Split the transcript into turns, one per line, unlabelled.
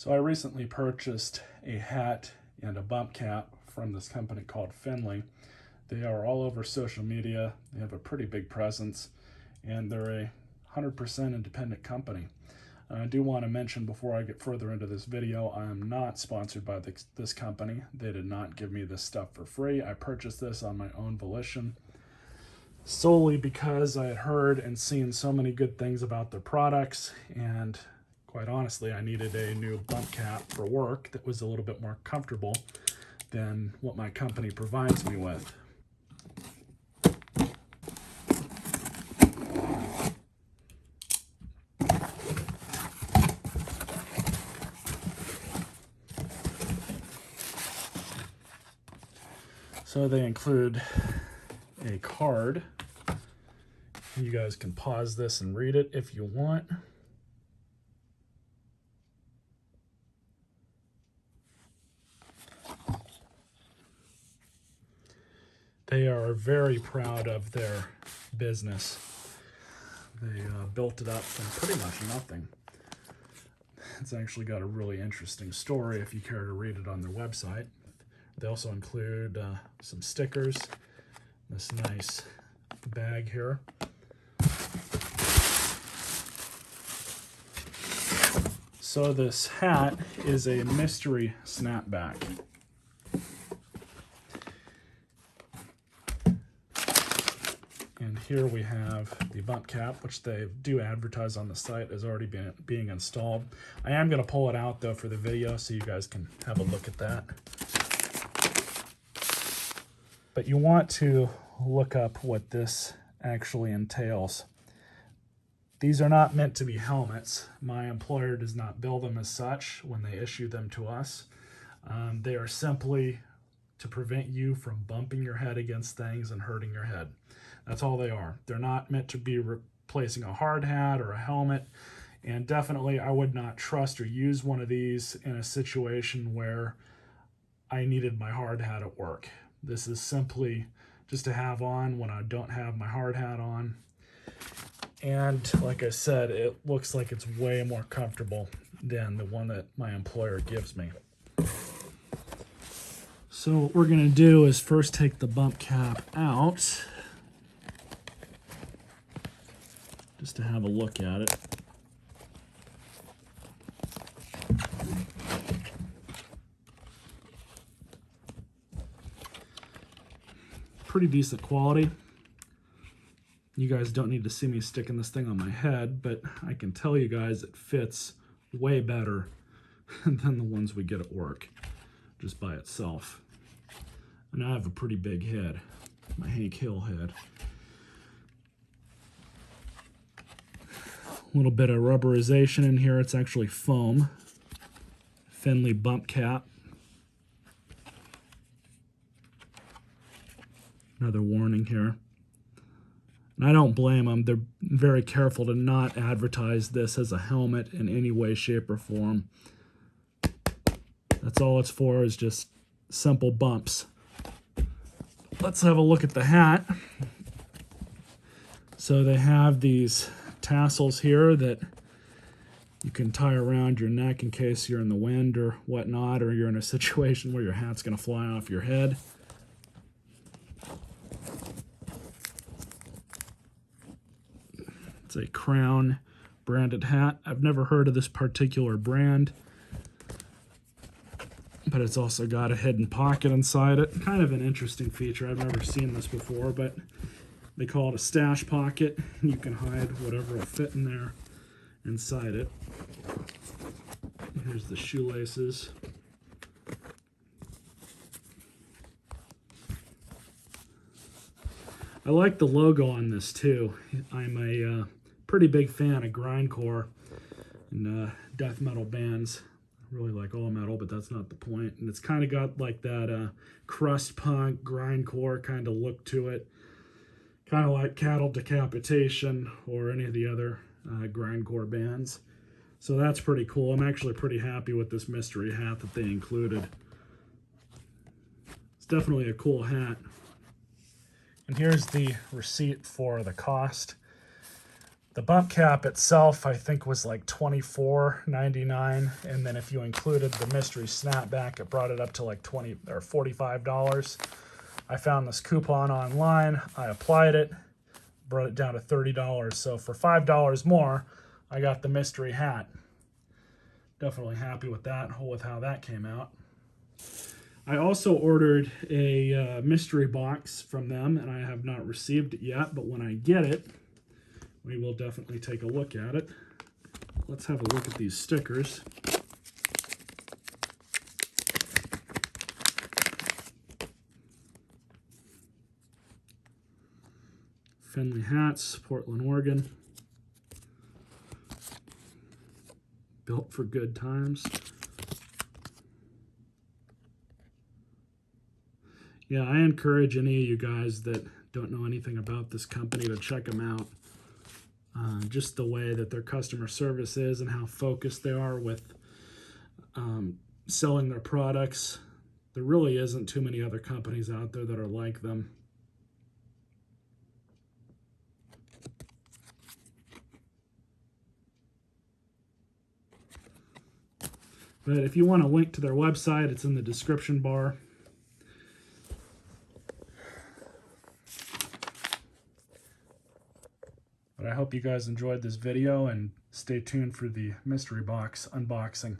So I recently purchased a hat and a bump cap from this company called Findlay. They are all over social media. They have a pretty big presence, and they're a 100% independent company. I do want to mention before I get further into this video, I am not sponsored by this company. They did not give me this stuff for free. I purchased this on my own volition, solely because I had heard and seen so many good things about their products, and quite honestly, I needed a new bump cap for work that was a little bit more comfortable than what my company provides me with. So they include a card. You guys can pause this and read it if you want. They are very proud of their business. They built it up from pretty much nothing. It's actually got a really interesting story if you care to read it on their website. They also include some stickers, this nice bag here. So this hat is a mystery snapback. And here we have the bump cap, which they do advertise on the site as already being installed. I am going to pull it out though for the video so you guys can have a look at that. But you want to look up what this actually entails. These are not meant to be helmets. My employer does not build them as such when they issue them to us. They are simply to prevent you from bumping your head against things and hurting your head. That's all they are. They're not meant to be replacing a hard hat or a helmet. And definitely I would not trust or use one of these in a situation where I needed my hard hat at work. This is simply just to have on when I don't have my hard hat on. And like I said, it looks like it's way more comfortable than the one that my employer gives me. So what we're going to do is first take the bump cap out, just to have a look at it. Pretty decent quality. You guys don't need to see me sticking this thing on my head, but I can tell you guys it fits way better than the ones we get at work, just by itself. And I have a pretty big head, my Hank Hill head. A little bit of rubberization in here. It's actually foam. Findlay bump cap. Another warning here. And I don't blame them. They're very careful to not advertise this as a helmet in any way, shape, or form. That's all it's for, is just simple bumps. Let's have a look at the hat. So they have these tassels here that you can tie around your neck in case you're in the wind or whatnot, or you're in a situation where your hat's going to fly off your head. It's a Crown branded hat. I've never heard of this particular brand, but it's also got a hidden pocket inside it. Kind of an interesting feature. I've never seen this before, but they call it a stash pocket. You can hide whatever will fit in there inside it. Here's the shoelaces. I like the logo on this too. I'm a pretty big fan of grindcore and death metal bands. I really like all metal, but that's not the point. And it's kind of got like that crust punk, grindcore kind of look to it. Kind of like Cattle Decapitation or any of the other grindcore bands. So that's pretty cool. I'm actually pretty happy with this mystery hat that they included. It's definitely a cool hat. And here's the receipt for the cost. The bump cap itself, I think, was like $24.99, and then if you included the mystery snapback, it brought it up to like $20 or $45. I found this coupon online. I applied it, brought it down to $30. So for $5 more, I got the mystery hat. Definitely happy with that, with how that came out. I also ordered a mystery box from them, and I have not received it yet, but when I get it, we will definitely take a look at it. Let's have a look at these stickers. Findlay hats, Portland, Oregon. Built for good times. Yeah, I encourage any of you guys that don't know anything about this company to check them out. Just the way that their customer service is and how focused they are with selling their products. There really isn't too many other companies out there that are like them. But if you want a link to their website, it's in the description bar. But I hope you guys enjoyed this video, and stay tuned for the mystery box unboxing.